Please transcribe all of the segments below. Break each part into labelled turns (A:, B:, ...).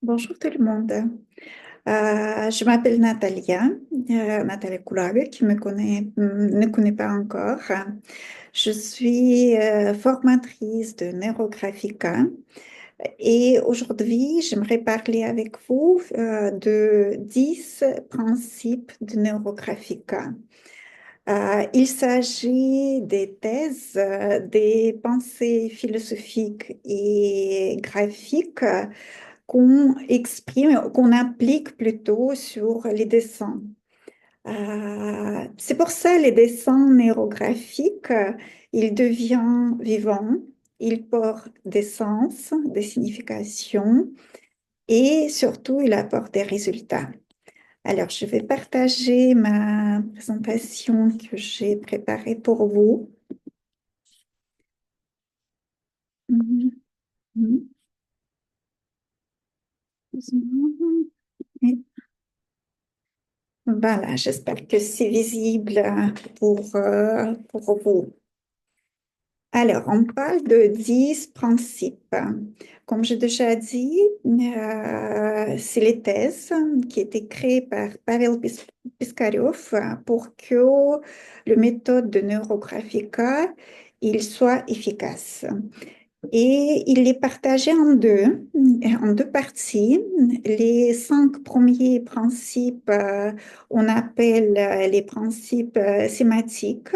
A: Bonjour tout le monde. Je m'appelle Natalia, Natalia Koulaga, qui ne connaît pas encore. Je suis formatrice de Neurographica et aujourd'hui, j'aimerais parler avec vous de 10 principes de Neurographica. Il s'agit des thèses, des pensées philosophiques et graphiques qu'on exprime, qu'on applique plutôt sur les dessins. C'est pour ça les dessins neurographiques, ils deviennent vivants, ils portent des sens, des significations et surtout ils apportent des résultats. Alors, je vais partager ma présentation que j'ai préparée pour vous. Mhm. Mhm. Et voilà, j'espère que c'est visible pour vous. Alors, on parle de 10 principes. Comme j'ai déjà dit, c'est les thèses qui étaient créées par Pavel Piskarev pour que le méthode de Neurographica il soit efficace. Et il est partagé en deux parties. Les 5 premiers principes, on appelle les principes sématiques,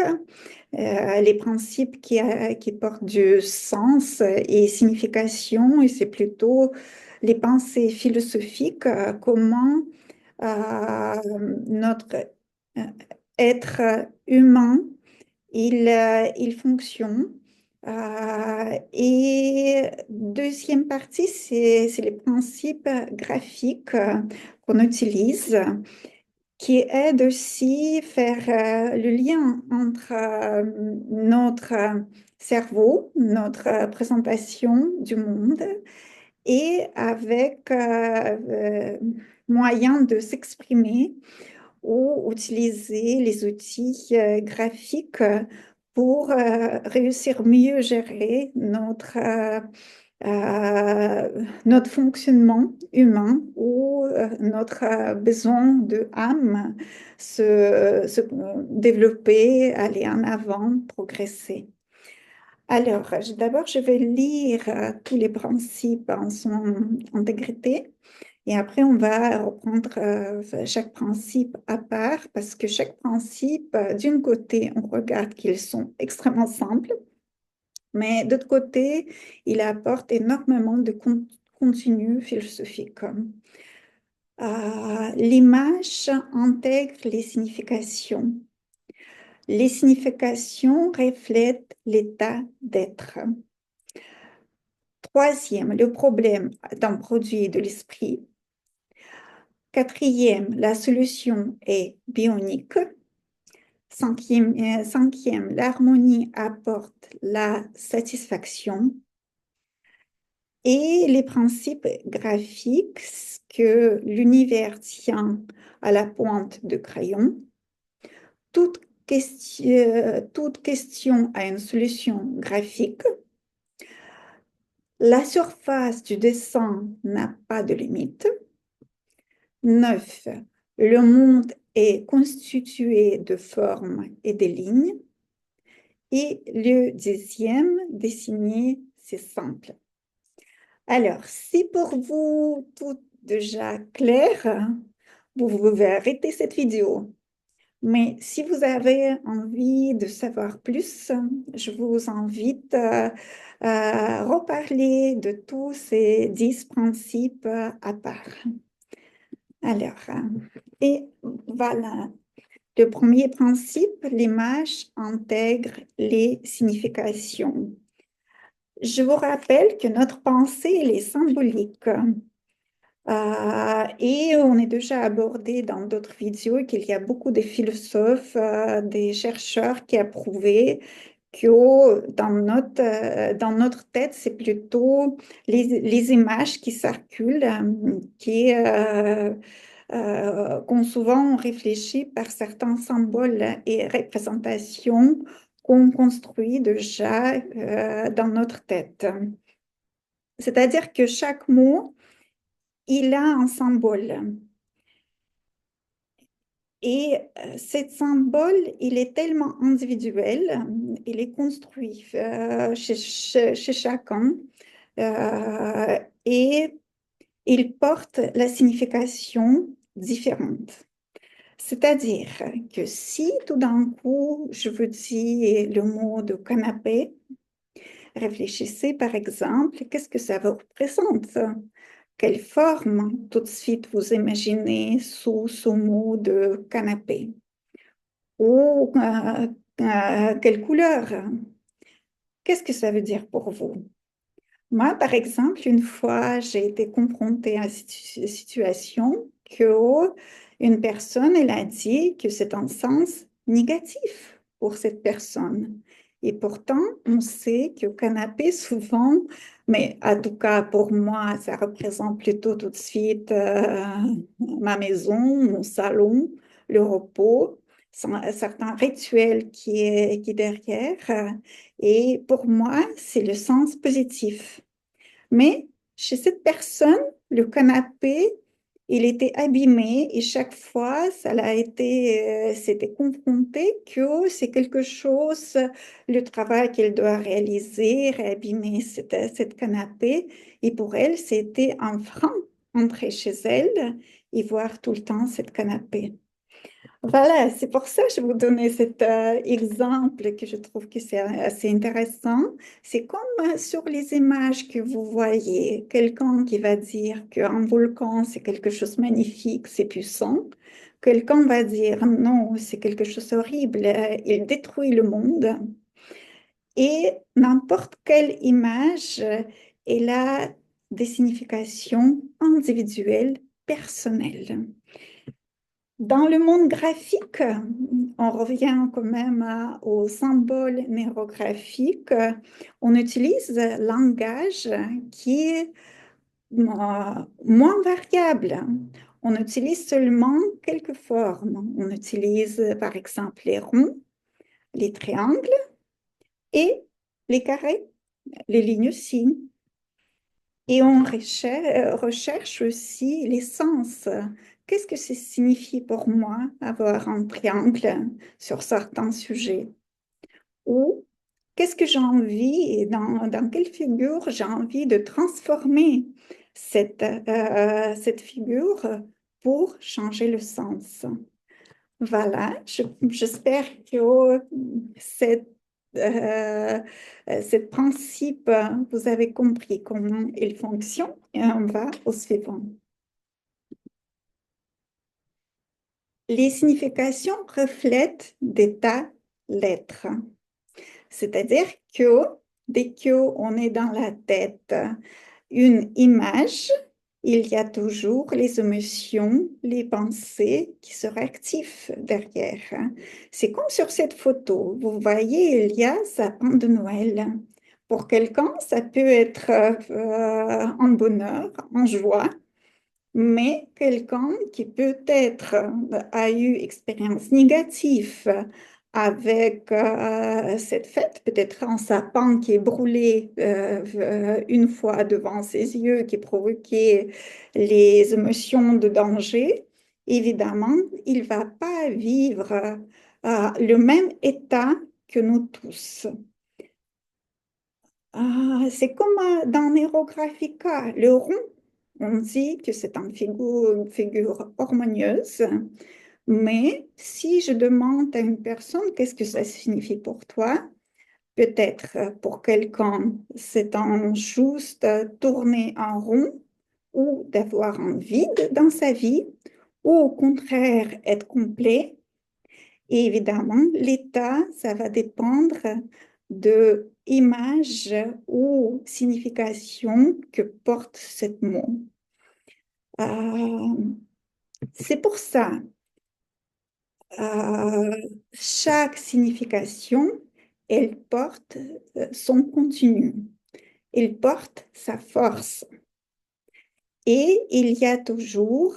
A: les principes qui portent du sens et signification, et c'est plutôt les pensées philosophiques, comment euh, notre euh, être humain il fonctionne. Et deuxième partie, c'est les principes graphiques qu'on utilise, qui aident aussi faire le lien entre notre cerveau, notre présentation du monde, et avec moyen de s'exprimer ou utiliser les outils graphiques pour réussir mieux gérer notre fonctionnement humain ou notre besoin de âme se développer, aller en avant, progresser. Alors, d'abord, je vais lire tous les principes en son intégrité. Et après, on va reprendre chaque principe à part parce que chaque principe, d'un côté, on regarde qu'ils sont extrêmement simples, mais d'autre côté, il apporte énormément de contenu philosophique. L'image intègre les significations. Les significations reflètent l'état d'être. Troisième, le problème d'un produit de l'esprit. Quatrième, la solution est bionique. Cinquième, l'harmonie apporte la satisfaction. Et les principes graphiques que l'univers tient à la pointe de crayon. Toute question a une solution graphique. La surface du dessin n'a pas de limite. 9. Le monde est constitué de formes et de lignes. Et le 10e, dessiner, c'est simple. Alors, si pour vous tout déjà clair, vous pouvez arrêter cette vidéo. Mais si vous avez envie de savoir plus, je vous invite à reparler de tous ces 10 principes à part. Alors, et voilà. Le premier principe, l'image intègre les significations. Je vous rappelle que notre pensée, elle est symbolique. Et on est déjà abordé dans d'autres vidéos qu'il y a beaucoup de philosophes, des chercheurs qui a prouvé que dans notre tête, c'est plutôt les images qui circulent, qu'ont souvent réfléchi par certains symboles et représentations qu'on construit déjà dans notre tête. C'est-à-dire que chaque mot il a un symbole. Et cet symbole, il est tellement individuel, il est construit chez chacun et il porte la signification différente. C'est-à-dire que si tout d'un coup je vous dis le mot de canapé, réfléchissez par exemple, qu'est-ce que ça vous représente? Quelle forme tout de suite vous imaginez sous ce mot de canapé? Ou quelle couleur? Qu'est-ce que ça veut dire pour vous? Moi, par exemple, une fois, j'ai été confrontée à cette situation que une personne, elle a dit que c'est un sens négatif pour cette personne. Et pourtant, on sait que canapé, souvent, mais en tout cas pour moi, ça représente plutôt tout de suite ma maison, mon salon, le repos, certains rituels qui est derrière. Et pour moi, c'est le sens positif. Mais chez cette personne, le canapé, il était abîmé et chaque fois, c'était confronté que c'est quelque chose, le travail qu'elle doit réaliser, réabîmer cette canapé. Et pour elle, c'était un frein entrer chez elle et voir tout le temps cette canapé. Voilà, c'est pour ça que je vous donnais cet exemple que je trouve que c'est assez intéressant. C'est comme sur les images que vous voyez, quelqu'un qui va dire qu'un volcan, c'est quelque chose de magnifique, c'est puissant. Quelqu'un va dire non, c'est quelque chose d'horrible, il détruit le monde. Et n'importe quelle image, elle a des significations individuelles, personnelles. Dans le monde graphique, on revient quand même au symbole neurographique. On utilise un langage qui est moins variable. On utilise seulement quelques formes. On utilise par exemple les ronds, les triangles et les carrés, les lignes signes. Et on recherche aussi les sens. Qu'est-ce que ça signifie pour moi avoir un triangle sur certains sujets? Ou qu'est-ce que j'ai envie, et dans quelle figure j'ai envie de transformer cette figure pour changer le sens? Voilà, j'espère que cette, euh, ce principe, vous avez compris comment il fonctionne et on va au suivant. Les significations reflètent d'état l'être, c'est-à-dire que dès qu'on est dans la tête une image, il y a toujours les émotions, les pensées qui se réactivent derrière. C'est comme sur cette photo. Vous voyez, il y a sapin de Noël. Pour quelqu'un, ça peut être un bonheur, en joie, mais quelqu'un qui peut-être a eu expérience négative avec cette fête, peut-être un sapin qui est brûlé une fois devant ses yeux, qui provoquait les émotions de danger, évidemment, il ne va pas vivre le même état que nous tous. C'est comme dans Neurographica, le rond, on dit que c'est une figure harmonieuse, mais si je demande à une personne qu'est-ce que ça signifie pour toi, peut-être pour quelqu'un, c'est en juste tourner en rond ou d'avoir un vide dans sa vie, ou au contraire être complet. Et évidemment, l'état, ça va dépendre de l'image ou signification que porte ce mot. Euh, c'est pour ça, euh, chaque signification, elle porte son contenu, elle porte sa force. Et il y a toujours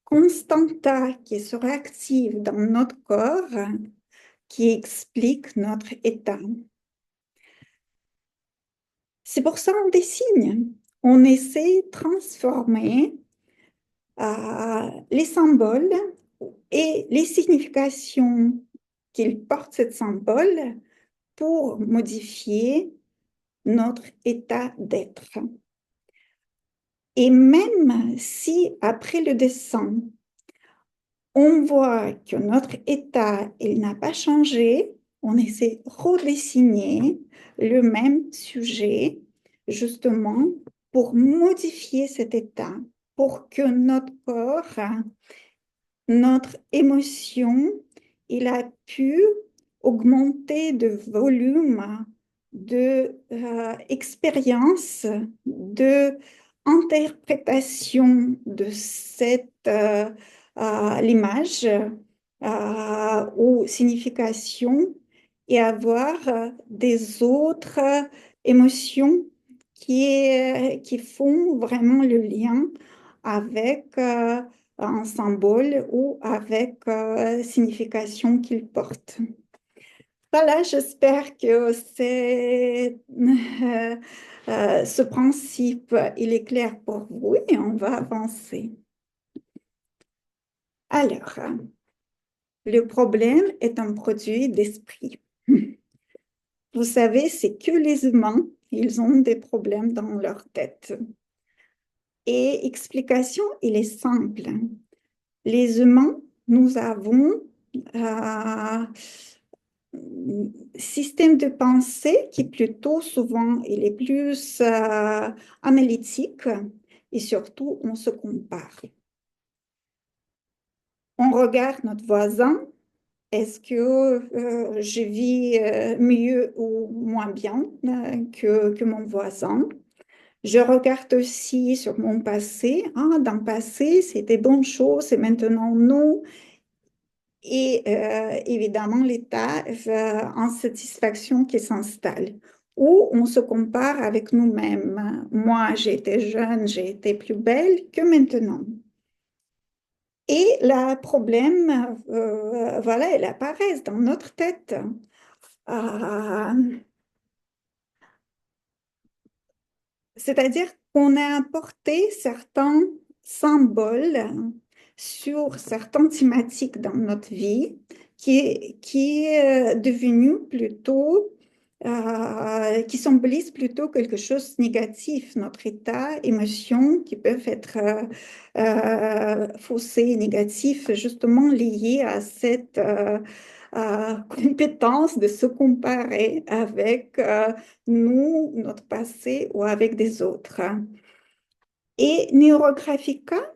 A: constanta qui se réactive dans notre corps qui explique notre état. C'est pour ça qu'on dessine. on essaie de transformer les symboles et les significations qu'ils portent, ces symboles, pour modifier notre état d'être. Et même si après le dessin, on voit que notre état, il n'a pas changé, on essaie de redessiner le même sujet, justement, pour modifier cet état, pour que notre corps, notre émotion, il a pu augmenter de volume, de expérience, de interprétation de cette l'image ou signification et avoir des autres émotions qui font vraiment le lien avec un symbole ou avec signification qu'il porte. Voilà, j'espère que ce principe, il est clair pour vous et on va avancer. Alors, le problème est un produit d'esprit. Vous savez, c'est que les humains, ils ont des problèmes dans leur tête. Et explication, il est simple. Les humains, nous avons un système de pensée qui plutôt souvent, il est plus analytique et surtout, on se compare. On regarde notre voisin. Est-ce que je vis mieux ou moins bien que mon voisin? Je regarde aussi sur mon passé. Ah, dans le passé, c'était bonnes choses et maintenant non. Et évidemment, l'état insatisfaction qui s'installe. Ou on se compare avec nous-mêmes. Moi, j'étais jeune, j'ai été plus belle que maintenant. Et le problème, voilà, il apparaît dans notre tête. Euh, C'est-à-dire qu'on a apporté certains symboles sur certaines thématiques dans notre vie qui est devenu plutôt, qui symbolise plutôt quelque chose de négatif, notre état, émotions qui peuvent être faussées, négatifs, justement liés à cette compétence de se comparer avec nous, notre passé ou avec des autres. Et Neurographica,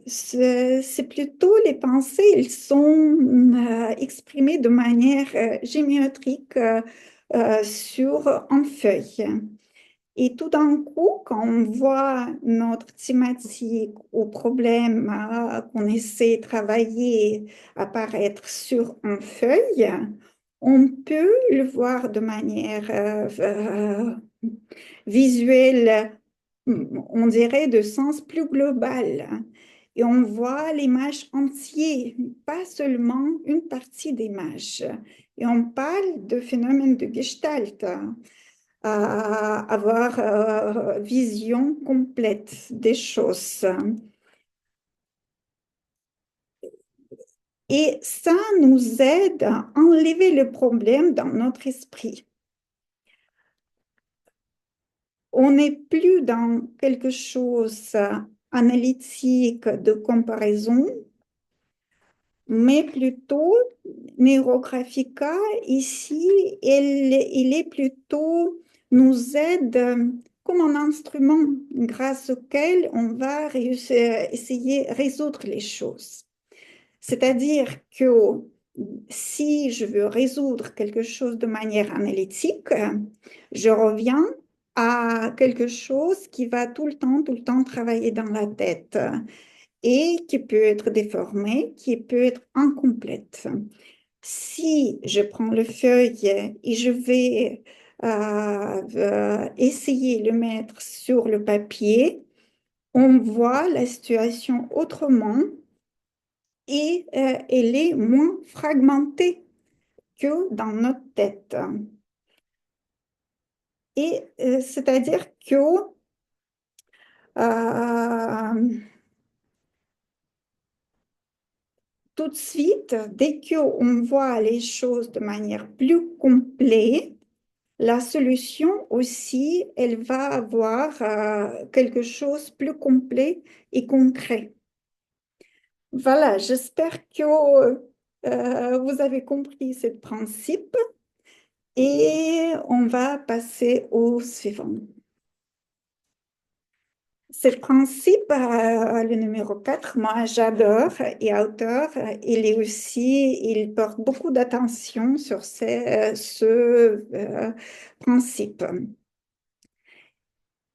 A: c'est plutôt les pensées, ils sont exprimées de manière géométrique sur une feuille. Et tout d'un coup, quand on voit notre thématique ou problème qu'on essaie de travailler apparaître sur une feuille, on peut le voir de manière visuelle, on dirait de sens plus global. Et on voit l'image entière, pas seulement une partie d'image. Et on parle de phénomène de gestalt, avoir vision complète des choses. Et ça nous aide à enlever le problème dans notre esprit. On n'est plus dans quelque chose analytique de comparaison, mais plutôt Neurographica, ici, il est plutôt, nous aide comme un instrument grâce auquel on va essayer de résoudre les choses. C'est-à-dire que si je veux résoudre quelque chose de manière analytique, je reviens à quelque chose qui va tout le temps travailler dans la tête et qui peut être déformée, qui peut être incomplète. Si je prends le feuille et je vais essayer de le mettre sur le papier, on voit la situation autrement et elle est moins fragmentée que dans notre tête. Et c'est-à-dire que Euh, Tout de suite, dès qu'on voit les choses de manière plus complète, la solution aussi, elle va avoir quelque chose de plus complet et concret. Voilà, j'espère que vous avez compris ce principe et on va passer au suivant. Ce principe, le numéro 4, moi j'adore et auteur, il porte beaucoup d'attention sur ce principe.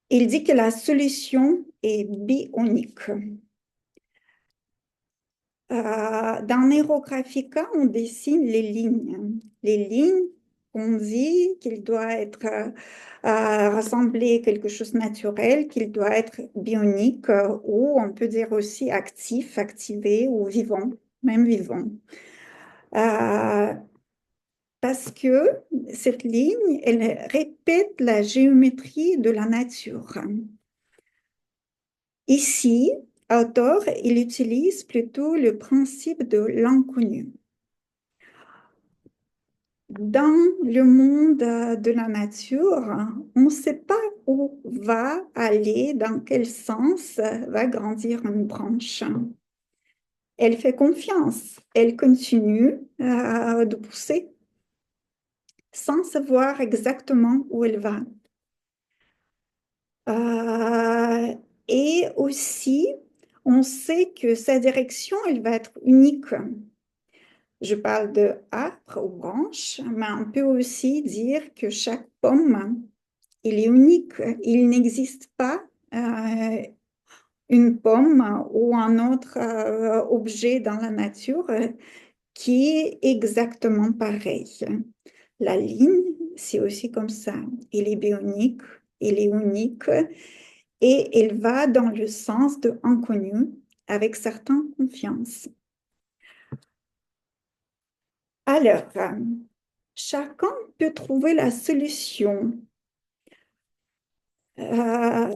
A: Il dit que la solution est bionique. Dans Neurographica, on dessine les lignes. Les lignes, on dit qu'il doit être rassemblé quelque chose de naturel, qu'il doit être bionique, ou on peut dire aussi actif, activé ou vivant, même vivant. Euh, Parce que cette ligne, elle répète la géométrie de la nature. Ici, auteur, il utilise plutôt le principe de l'inconnu. Dans le monde de la nature, on ne sait pas où va aller, dans quel sens va grandir une branche. Elle fait confiance, elle continue de pousser sans savoir exactement où elle va. Euh, et aussi, on sait que sa direction, elle va être unique. Je parle de arbre ou branche, mais on peut aussi dire que chaque pomme, il est unique. Il n'existe pas une pomme ou un autre objet dans la nature qui est exactement pareil. La ligne, c'est aussi comme ça. Il est bionique, il est unique et il va dans le sens de inconnu avec certaine confiance. Alors, chacun peut trouver la solution. Euh,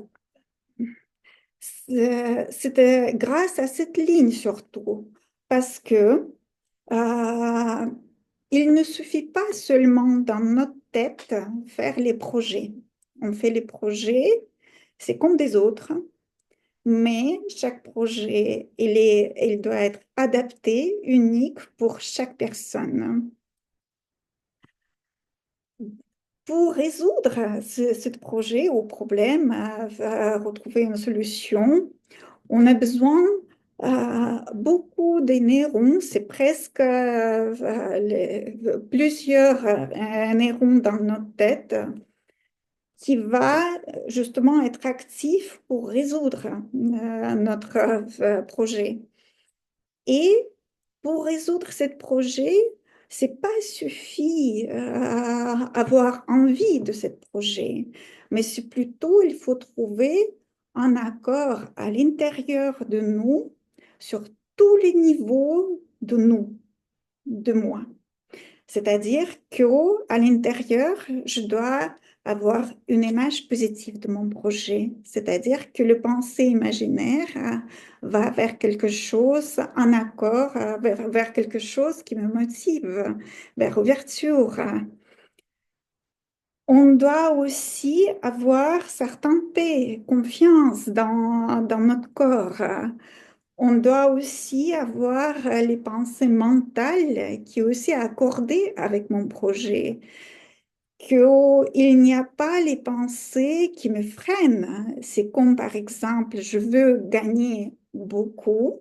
A: C'était grâce à cette ligne surtout, parce que euh, il ne suffit pas seulement dans notre tête faire les projets. On fait les projets, c'est comme des autres, mais chaque projet, il doit être adapté, unique pour chaque personne. Pour résoudre ce projet ou problème, retrouver une solution, on a besoin beaucoup de neurones, c'est presque plusieurs neurones dans notre tête qui va justement être actif pour résoudre notre projet. Et pour résoudre ce projet, c'est pas suffit avoir envie de ce projet, mais c'est plutôt il faut trouver un accord à l'intérieur de nous sur tous les niveaux de nous, de moi. C'est-à-dire qu'à l'intérieur, je dois avoir une image positive de mon projet. C'est-à-dire que le pensée imaginaire va vers quelque chose, en accord, vers quelque chose qui me motive, vers ouverture. On doit aussi avoir certaine paix, confiance dans notre corps. On doit aussi avoir les pensées mentales qui sont aussi accordées avec mon projet, qu'il n'y a pas les pensées qui me freinent. C'est comme par exemple, je veux gagner beaucoup.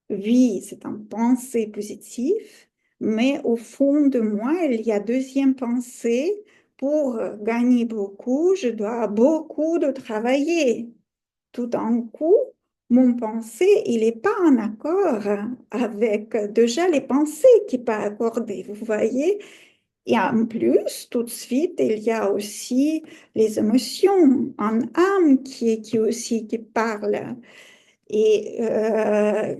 A: Oui, c'est une pensée positive, mais au fond de moi, il y a deuxième pensée. Pour gagner beaucoup, je dois beaucoup de travailler. Tout d'un coup, mon pensée, il n'est pas en accord avec déjà les pensées qui sont pas accordées, vous voyez? Et en plus, tout de suite, il y a aussi les émotions en âme qui aussi qui parlent. Et, euh,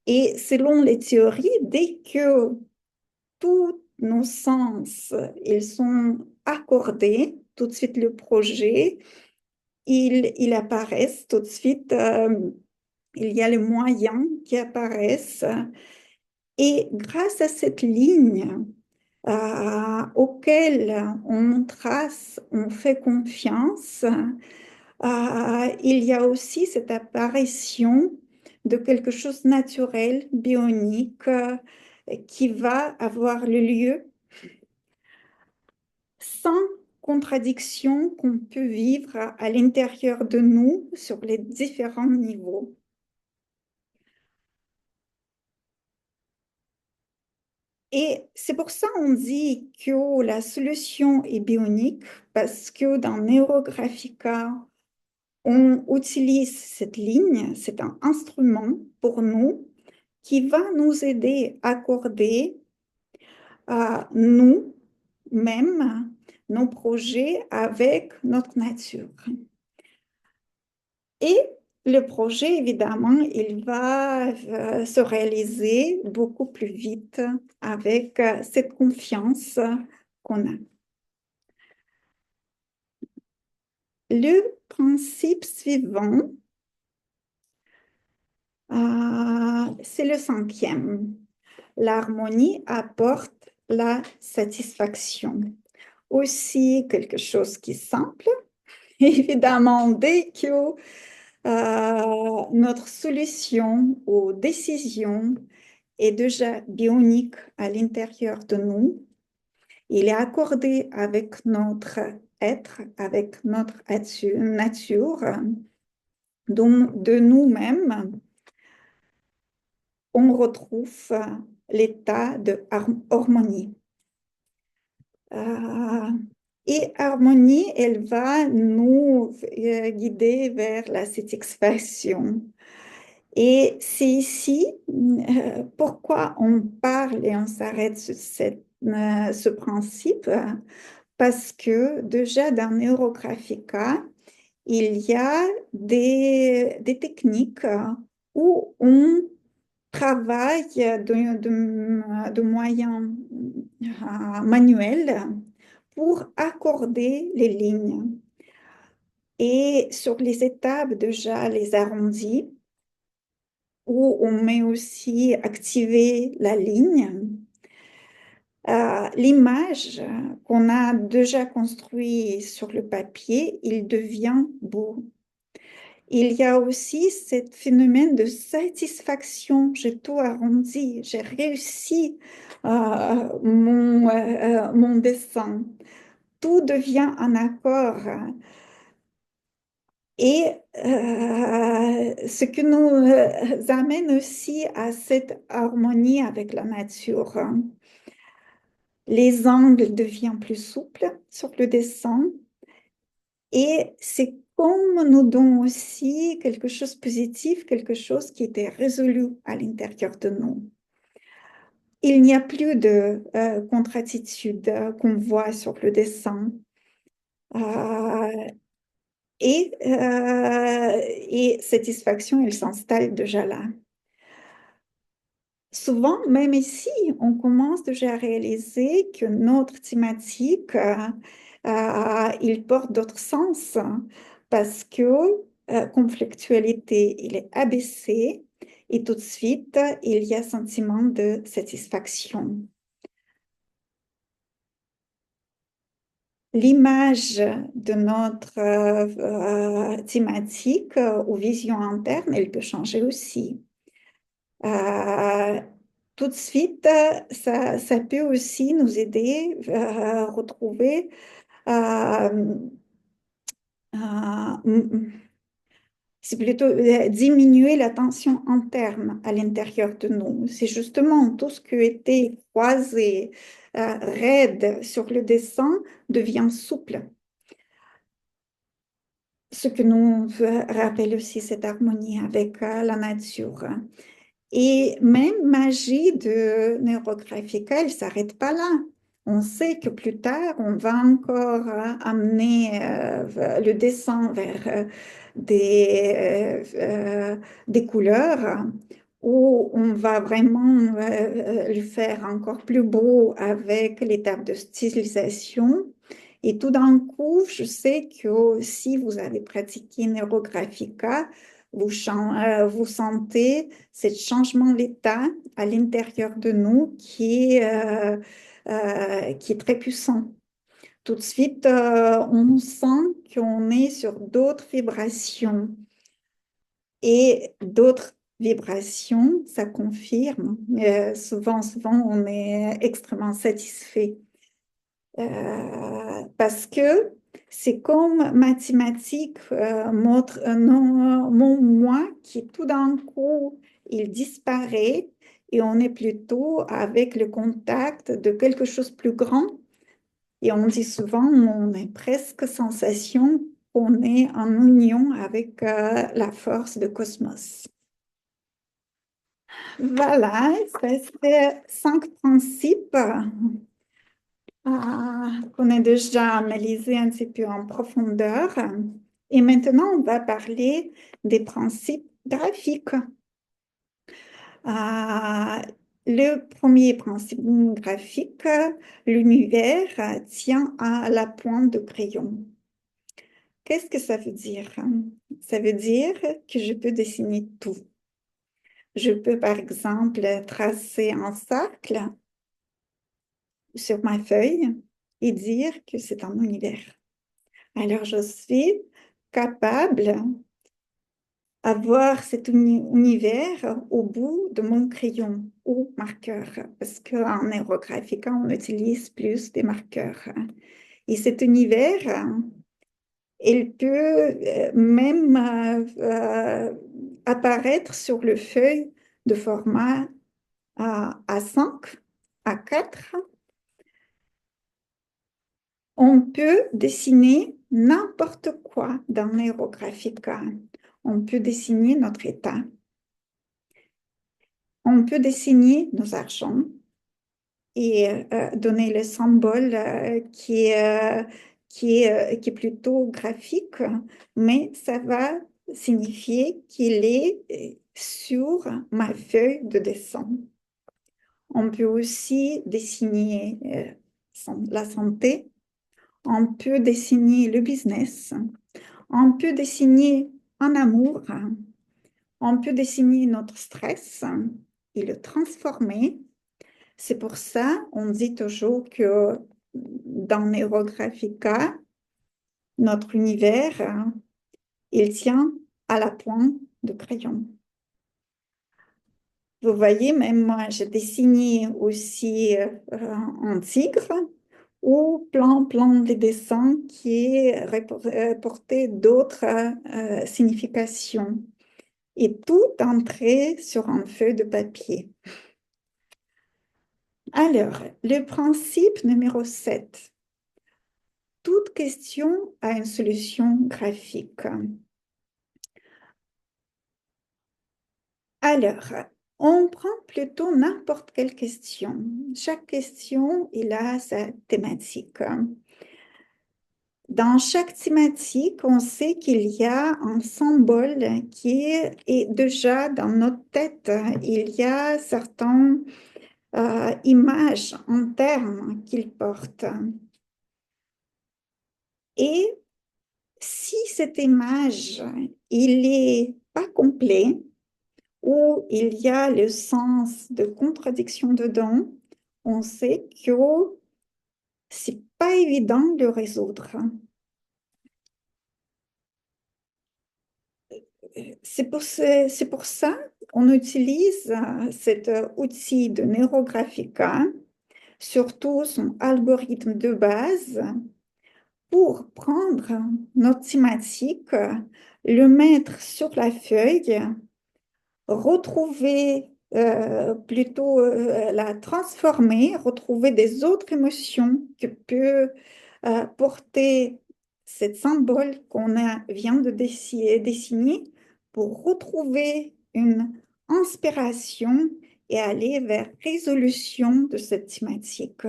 A: et selon les théories, dès que tous nos sens, ils sont accordés, tout de suite le projet, ils apparaissent tout de suite. Il y a les moyens qui apparaissent. Et grâce à cette ligne auquel on trace, on fait confiance, il y a aussi cette apparition de quelque chose de naturel, bionique, qui va avoir le lieu sans contradiction qu'on peut vivre à l'intérieur de nous sur les différents niveaux. Et c'est pour ça qu'on dit que la solution est bionique, parce que dans Neurographica, on utilise cette ligne, c'est un instrument pour nous qui va nous aider à accorder à nous-mêmes nos projets avec notre nature. Et le projet, évidemment, il va se réaliser beaucoup plus vite avec cette confiance qu'on a. Le principe suivant, c'est le cinquième. L'harmonie apporte la satisfaction. Aussi quelque chose qui est simple. Évidemment, dès que notre solution aux décisions est déjà bionique à l'intérieur de nous, il est accordé avec notre être, avec notre nature, donc de nous-mêmes, on retrouve l'état de harmonie. Et harmonie, elle va nous guider vers la satisfaction. Et c'est ici pourquoi on parle et on s'arrête sur ce principe, parce que déjà dans Neurographica, il y a des techniques où on travaille de moyens manuels pour accorder les lignes. Et sur les étapes, déjà les arrondis, où on met aussi activer la ligne. L'image qu'on a déjà construite sur le papier, il devient beau. Il y a aussi ce phénomène de satisfaction. J'ai tout arrondi, j'ai réussi mon dessin. Tout devient un accord. Et ce qui nous amène aussi à cette harmonie avec la nature. Les angles deviennent plus souples sur le dessin et c'est comme nous donne aussi quelque chose de positif, quelque chose qui était résolu à l'intérieur de nous. Il n'y a plus de contre-attitude qu'on voit sur le dessin. Et satisfaction, elle s'installe déjà là. Souvent, même ici, on commence déjà à réaliser que notre thématique, il porte d'autres sens parce que conflictualité, il est abaissé et tout de suite, il y a sentiment de satisfaction. L'image de notre thématique ou vision interne, elle peut changer aussi. Tout de suite, ça peut aussi nous aider à retrouver, c'est plutôt diminuer la tension interne à l'intérieur de nous. C'est justement tout ce qui était croisé, raide sur le dessin devient souple. Ce que nous rappelle aussi cette harmonie avec la nature. Et même magie de Neurographica, elle ne s'arrête pas là. On sait que plus tard, on va encore amener le dessin vers des couleurs où on va vraiment le faire encore plus beau avec l'étape de stylisation. Et tout d'un coup, je sais que si vous avez pratiqué Neurographica, vous sentez ce changement d'état à l'intérieur de nous qui est très puissant. Tout de suite, on sent qu'on est sur d'autres vibrations et d'autres vibrations, ça confirme. Souvent, on est extrêmement satisfait parce que c'est comme mathématiques montre mon moi qui tout d'un coup, il disparaît et on est plutôt avec le contact de quelque chose de plus grand. Et on dit souvent, on a presque sensation qu'on est en union avec la force du cosmos. Voilà, c'est 5 principes qu'on a déjà analysés un petit peu en profondeur. Et maintenant, on va parler des principes graphiques. Le premier principe graphique, l'univers tient à la pointe de crayon. Qu'est-ce que ça veut dire? Ça veut dire que je peux dessiner tout. Je peux, par exemple, tracer un cercle sur ma feuille et dire que c'est un univers. Alors, je suis capable d'avoir cet univers au bout de mon crayon ou marqueur, parce qu'en Neurographica, on utilise plus des marqueurs. Et cet univers, il peut même apparaître sur le feuille de format A5, A4. On peut dessiner n'importe quoi dans Neurographica. On peut dessiner notre état. On peut dessiner nos argents et donner le symbole qui est plutôt graphique, mais ça va signifier qu'il est sur ma feuille de dessin. On peut aussi dessiner la santé, on peut dessiner le business, on peut dessiner un amour, on peut dessiner notre stress et le transformer. C'est pour ça on dit toujours que dans Neurographica, notre univers, il tient à la pointe de crayon. Vous voyez, même moi, j'ai dessiné aussi un tigre ou plein de dessins qui portaient d'autres significations. Et tout entré sur un feuille de papier. Alors, le principe numéro 7. Toute question a une solution graphique. Alors, on prend plutôt n'importe quelle question. Chaque question, il a sa thématique. Dans chaque thématique, on sait qu'il y a un symbole qui est déjà dans notre tête. Il y a certaines images en termes qu'il porte. Et si cette image, il n'est pas complet, ou il y a le sens de contradiction dedans, on sait que c'est pas évident de le résoudre. C'est pour ça qu'on utilise cet outil de Neurographica, surtout son algorithme de base, pour prendre notre thématique, le mettre sur la feuille, retrouver plutôt la transformer, retrouver des autres émotions que peut porter cet symbole vient de dessiner pour retrouver une inspiration et aller vers résolution de cette thématique.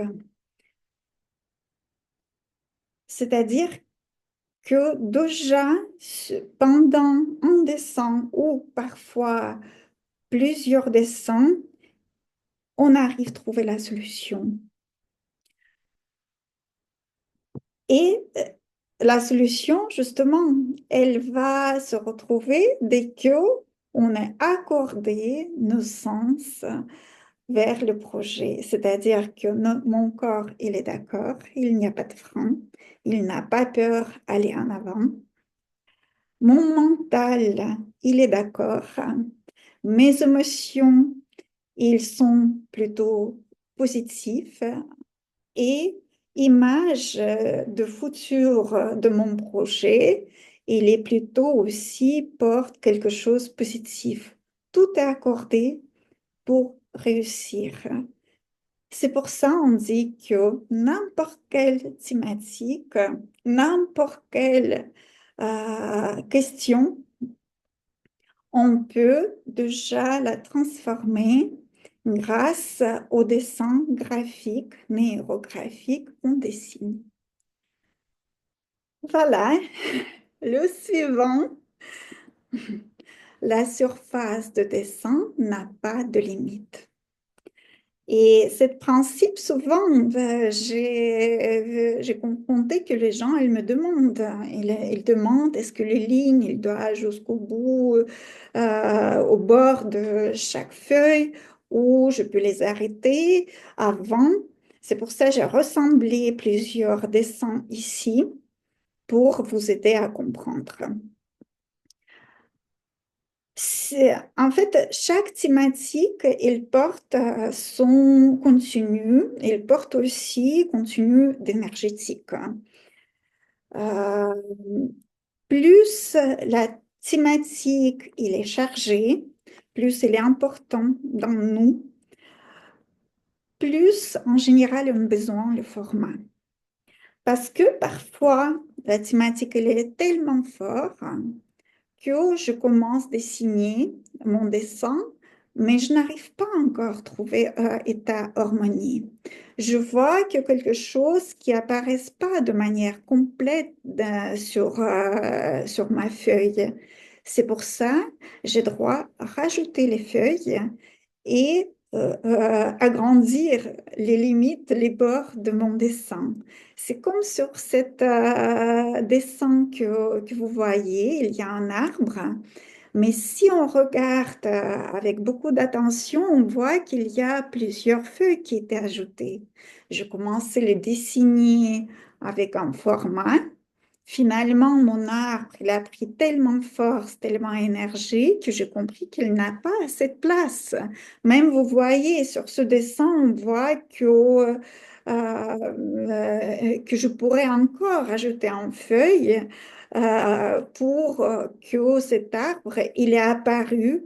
A: C'est-à-dire que déjà, pendant un dessin ou parfois plusieurs dessins, on arrive à trouver la solution. Et la solution, justement, elle va se retrouver dès que on a accordé nos sens vers le projet. C'est-à-dire que mon corps, il est d'accord, il n'y a pas de frein, il n'a pas peur d'aller en avant. Mon mental, il est d'accord. Mes émotions, ils sont plutôt positifs et image de futur de mon projet, il est plutôt aussi porte quelque chose de positif. Tout est accordé pour réussir. C'est pour ça on dit que n'importe quelle thématique, n'importe quelle question, on peut déjà la transformer grâce au dessin graphique, néurographique qu'on dessine. Voilà, le suivant, la surface de dessin n'a pas de limite. Et ce principe, souvent, j'ai confronté que les gens, ils me demandent, ils demandent est-ce que les lignes, ils doivent jusqu'au bout, au bord de chaque feuille, ou je peux les arrêter avant. C'est pour ça que j'ai rassemblé plusieurs dessins ici pour vous aider à comprendre. En fait, chaque thématique, il porte son contenu, il porte aussi contenu d'énergétique. Euh, Plus la thématique il est chargée, plus il est important dans nous, plus en général on a besoin le format. Parce que parfois, la thématique elle est tellement forte que je commence à dessiner mon dessin, mais je n'arrive pas encore à trouver un état harmonie. Je vois que quelque chose qui apparaît pas de manière complète sur ma feuille. C'est pour ça que j'ai droit à rajouter les feuilles et agrandir les limites, les bords de mon dessin. C'est comme sur cet dessin que vous voyez, il y a un arbre, mais si on regarde avec beaucoup d'attention, on voit qu'il y a plusieurs feuilles qui étaient ajoutées. Je commençais à les dessiner avec un format. Finalement, mon arbre, il a pris tellement force, tellement énergie que j'ai compris qu'il n'a pas assez de place. Même vous voyez sur ce dessin, on voit que je pourrais encore ajouter une feuille pour que cet arbre, il est apparu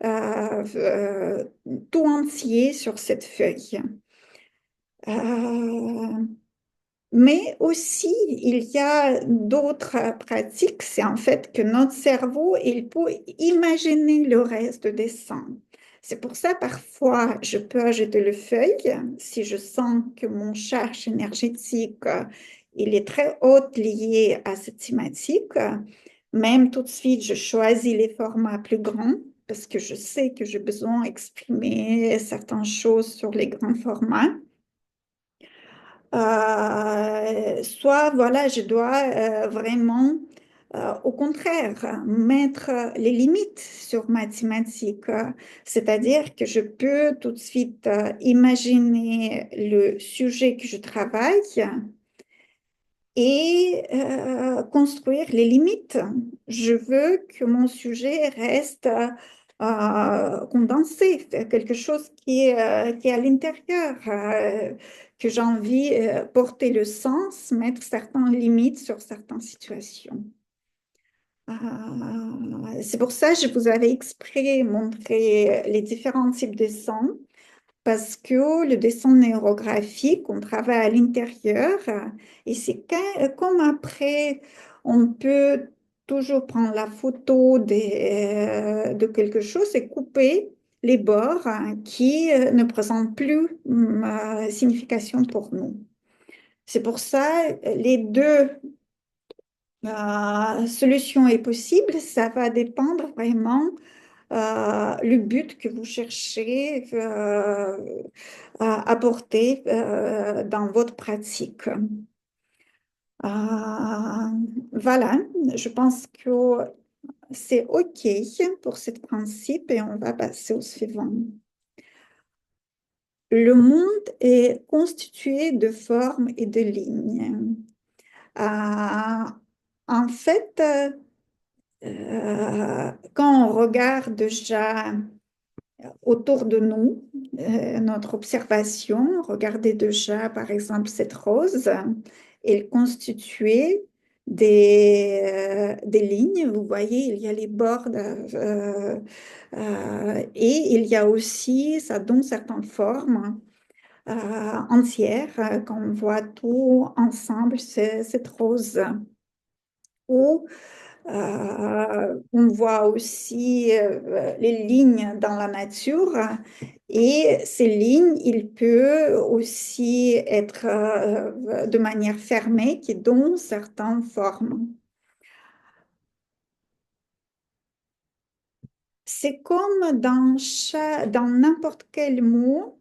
A: euh, tout entier sur cette feuille. Euh, mais aussi, il y a d'autres pratiques, c'est en fait que notre cerveau, il peut imaginer le reste des sons. C'est pour ça, parfois, je peux ajouter le feuille si je sens que mon charge énergétique, il est très haute lié à cette thématique. Même tout de suite, je choisis les formats plus grands parce que je sais que j'ai besoin d'exprimer certaines choses sur les grands formats. Soit, voilà, je dois vraiment, au contraire, mettre les limites sur mathématiques. C'est-à-dire que je peux tout de suite imaginer le sujet que je travaille et construire les limites. Je veux que mon sujet reste condensé, quelque chose qui est à l'intérieur, que j'ai envie de porter le sens, mettre certaines limites sur certaines situations. C'est pour ça que je vous avais exprès montré les différents types de sons parce que le dessin neurographique, on travaille à l'intérieur et c'est comme après, on peut toujours prendre la photo de quelque chose et couper les bords qui ne présentent plus signification pour nous. C'est pour ça les deux solutions est possible. Ça va dépendre vraiment le but que vous cherchez à apporter dans votre pratique. Euh, voilà, je pense que c'est OK pour ce principe et on va passer au suivant. Le monde est constitué de formes et de lignes. Euh, en fait, quand on regarde déjà autour de nous, notre observation, regardez déjà par exemple cette rose, elle est constituée des lignes, vous voyez, il y a les bords et il y a aussi, ça donne certaines formes entières, quand on voit tout ensemble, c'est cette rose. Ou on voit aussi les lignes dans la nature et ces lignes, il peut aussi être de manière fermée qui donnent certaines formes. C'est comme dans n'importe quel mot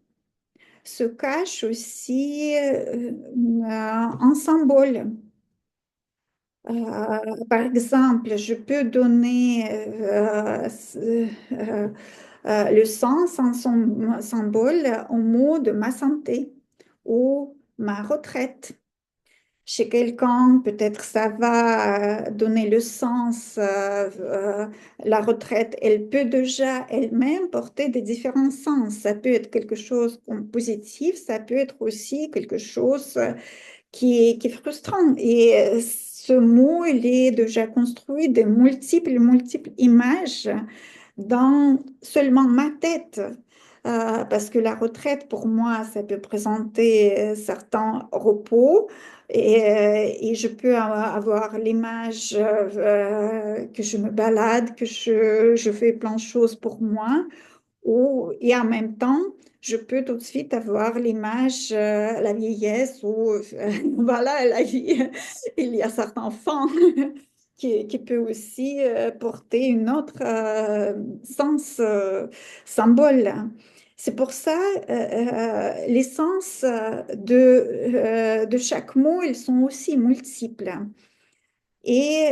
A: se cache aussi un symbole. Par exemple, je peux donner le sens en son symbole au mot de ma santé ou ma retraite. Chez quelqu'un, peut-être ça va donner le sens, la retraite, elle peut déjà elle-même porter des différents sens. Ça peut être quelque chose comme positif, ça peut être aussi quelque chose qui est frustrant. Et ce mot, il est déjà construit de multiples images dans seulement ma tête. Parce que la retraite, pour moi, ça peut présenter certains repos et je peux avoir l'image que je me balade, que je fais plein de choses pour moi. Et en même temps, je peux tout de suite avoir l'image, la vieillesse où, voilà, la vie, il y a certains enfants qui peut aussi porter une autre sens, symbole. C'est pour ça, les sens de chaque mot, ils sont aussi multiples. Et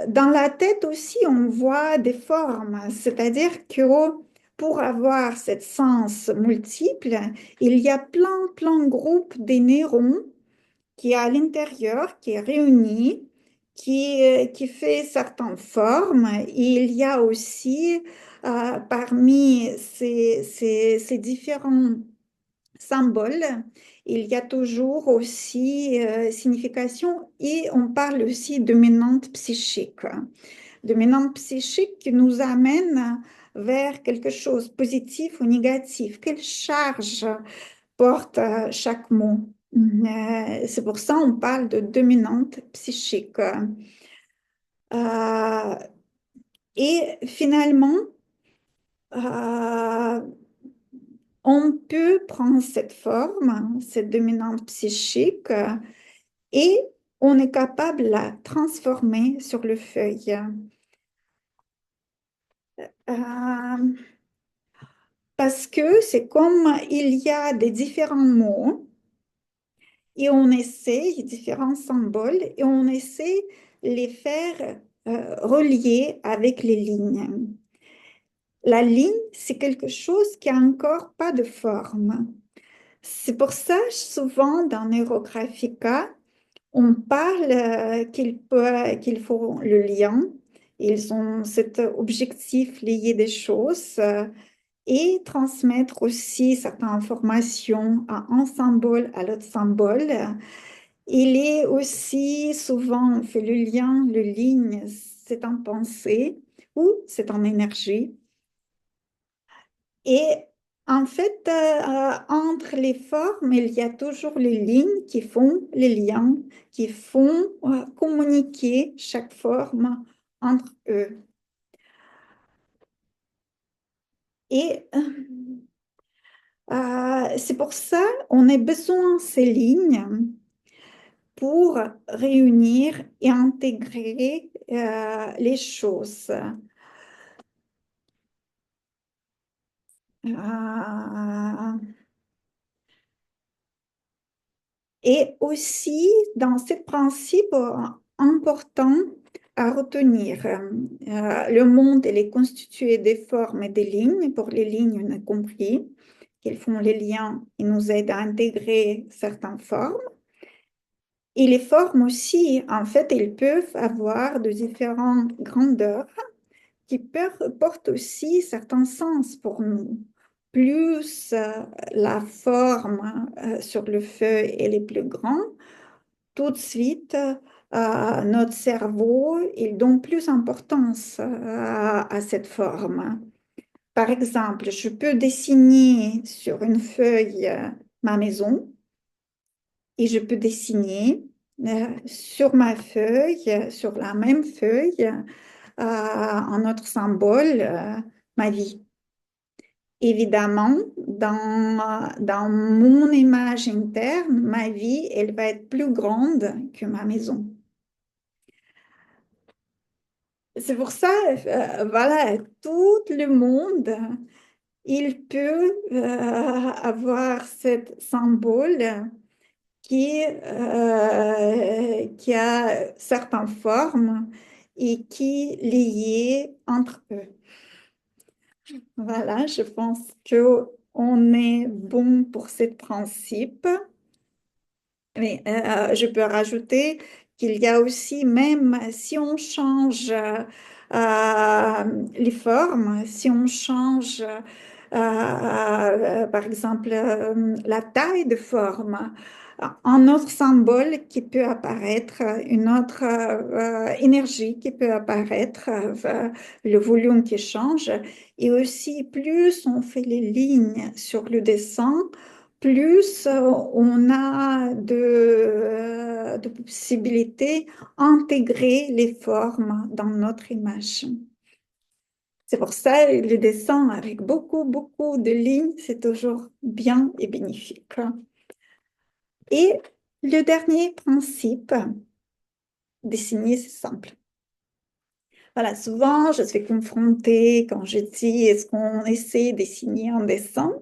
A: dans la tête aussi, on voit des formes, c'est-à-dire que pour avoir cette sens multiple, il y a plein de groupes de neurones qui est à l'intérieur, qui est réuni, qui fait certaines formes. Et il y a aussi parmi ces différents symbole, il y a toujours aussi signification et on parle aussi de dominante psychique. Dominante psychique qui nous amène vers quelque chose de positif ou négatif. Quelle charge porte chaque mot? C'est pour ça qu'on parle de dominante psychique. Euh, et finalement, euh, on peut prendre cette forme, cette dominante psychique, et on est capable de la transformer sur le feuille. Euh, Parce que c'est comme il y a des différents mots et on essaie, différents symboles, et on essaie de les faire relier avec les lignes. La ligne, c'est quelque chose qui a encore pas de forme. C'est pour ça, souvent, dans Neurographica, on parle qu'il faut le lien. Ils ont cet objectif lié des choses et transmettre aussi certaines informations à un symbole à l'autre symbole. Il est aussi souvent, on fait le lien, le ligne, c'est en pensée ou c'est en énergie. Et en fait, entre les formes, il y a toujours les lignes qui font les liens, qui font communiquer chaque forme entre eux. Et c'est pour ça on a besoin de ces lignes pour réunir et intégrer les choses. Euh, Et aussi, dans ce principe important à retenir, le monde il est constitué des formes et des lignes. Pour les lignes, on a compris qu'elles font les liens et nous aident à intégrer certaines formes. Et les formes aussi, en fait, elles peuvent avoir de différentes grandeurs qui portent aussi certains sens pour nous. Plus la forme sur le feuille elle est plus grande, tout de suite, notre cerveau, il donne plus d'importance à cette forme. Par exemple, je peux dessiner sur une feuille ma maison et je peux dessiner sur ma feuille, sur la même feuille, un autre symbole, ma vie. Évidemment, dans mon image interne, ma vie, elle va être plus grande que ma maison. C'est pour ça, voilà, tout le monde, il peut avoir ce symbole qui a certaines formes et qui est lié entre eux. Voilà, je pense que on est bon pour ce principe. Mais je peux rajouter qu'il y a aussi, même si on change les formes, si on change, par exemple, la taille de forme, un autre symbole qui peut apparaître, une autre énergie qui peut apparaître, le volume qui change. Et aussi, plus on fait les lignes sur le dessin, plus on a de possibilités d'intégrer les formes dans notre image. C'est pour ça que le dessin avec beaucoup, beaucoup de lignes, c'est toujours bien et bénéfique. Et le dernier principe, dessiner, c'est simple. Voilà, souvent, je suis confrontée quand je dis, est-ce qu'on essaie de dessiner un dessin?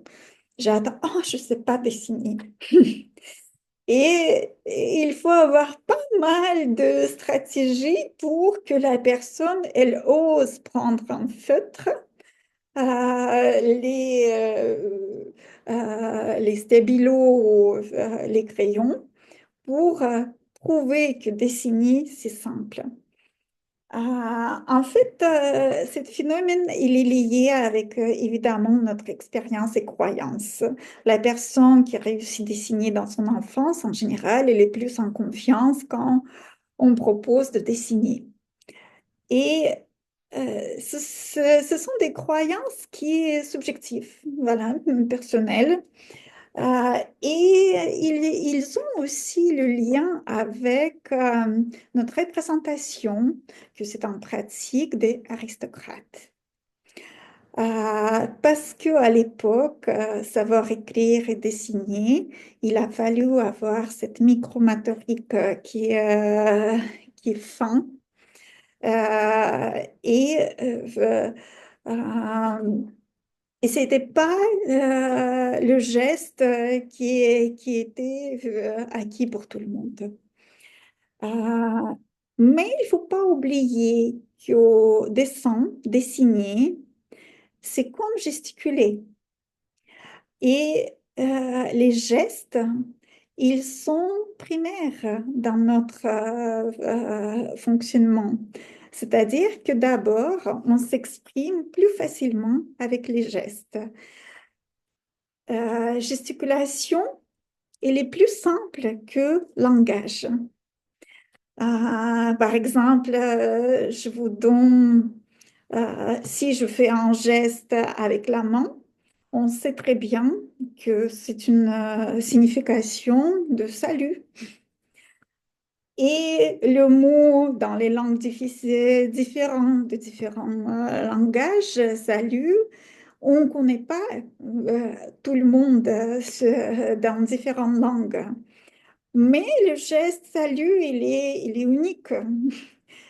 A: J'attends, oh, je ne sais pas dessiner. Et il faut avoir pas mal de stratégies pour que la personne, elle ose prendre un feutre, les stabilos, les crayons, pour prouver que dessiner, c'est simple. En fait, ce phénomène, il est lié avec évidemment notre expérience et croyance. La personne qui réussit à dessiner dans son enfance, en général, elle est plus en confiance quand on propose de dessiner. Et ce sont des croyances qui sont subjectives, voilà, personnelles. Et ils ont aussi le lien avec notre représentation, que c'est en pratique des aristocrates. Parce qu'à l'époque, savoir écrire et dessiner, il a fallu avoir cette micromotorique qui est fin. Et euh, et c'était pas le geste qui était acquis pour tout le monde. Euh, mais il faut pas oublier qu'au dessin, dessiner, c'est comme gesticuler. Et les gestes, ils sont primaires dans notre fonctionnement. C'est-à-dire que d'abord, on s'exprime plus facilement avec les gestes. Gesticulation, elle est plus simple que langage. Par exemple, je vous donne, si je fais un geste avec la main, on sait très bien que c'est une signification de salut. Et le mot dans les langues différentes, de différents langages, salut, on ne connaît pas tout le monde dans différentes langues. Mais le geste salut, il est unique.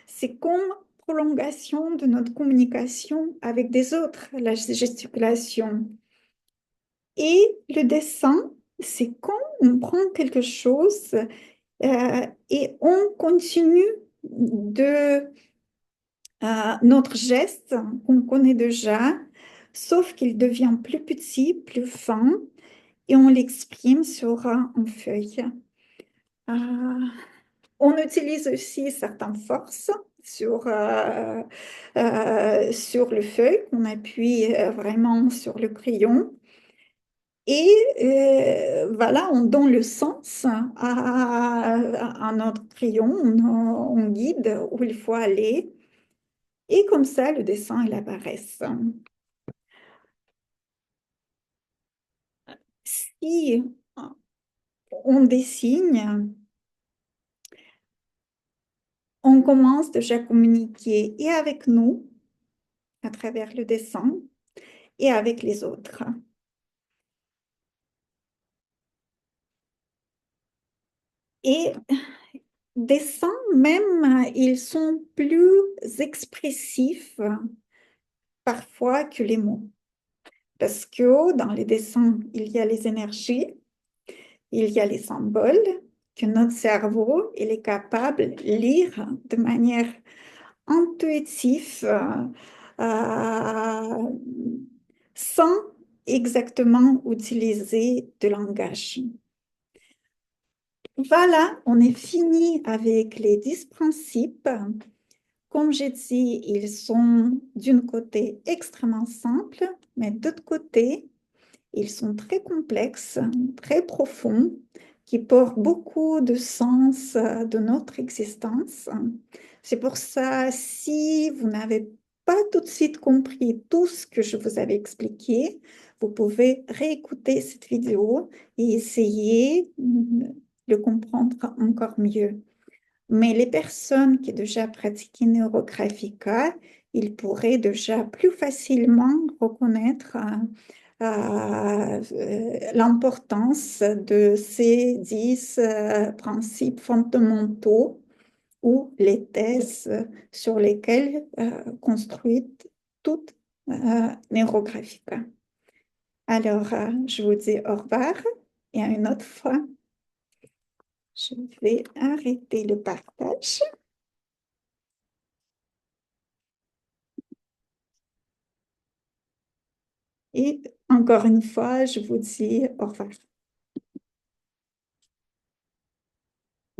A: C'est comme prolongation de notre communication avec des autres, la gesticulation. Et le dessin, c'est quand on prend quelque chose et on continue de notre geste qu'on connaît déjà, sauf qu'il devient plus petit, plus fin, et on l'exprime sur une feuille. Euh, on utilise aussi certaines forces sur le feuille, on appuie vraiment sur le crayon. Et voilà, on donne le sens à notre crayon, on guide où il faut aller. Et comme ça, le dessin, il apparaît. Si on dessine, on commence déjà à communiquer et avec nous, à travers le dessin, et avec les autres. Et dessins, même, ils sont plus expressifs parfois que les mots. Parce que dans les dessins, il y a les énergies, il y a les symboles que notre cerveau il est capable de lire de manière intuitive euh, sans exactement utiliser de langage. Voilà, on est fini avec les 10 principes. Comme j'ai dit, ils sont d'un côté extrêmement simples, mais d'autre côté, ils sont très complexes, très profonds, qui portent beaucoup de sens de notre existence. C'est pour ça, si vous n'avez pas tout de suite compris tout ce que je vous avais expliqué, vous pouvez réécouter cette vidéo et essayer de comprendre encore mieux. Mais les personnes qui déjà pratiquent Neurographica, ils pourraient déjà plus facilement reconnaître l'importance de ces 10 principes fondamentaux ou les thèses sur lesquelles construite toute Neurographica. Alors, je vous dis au revoir et à une autre fois. Je vais arrêter le partage. Et encore une fois, je vous dis au revoir.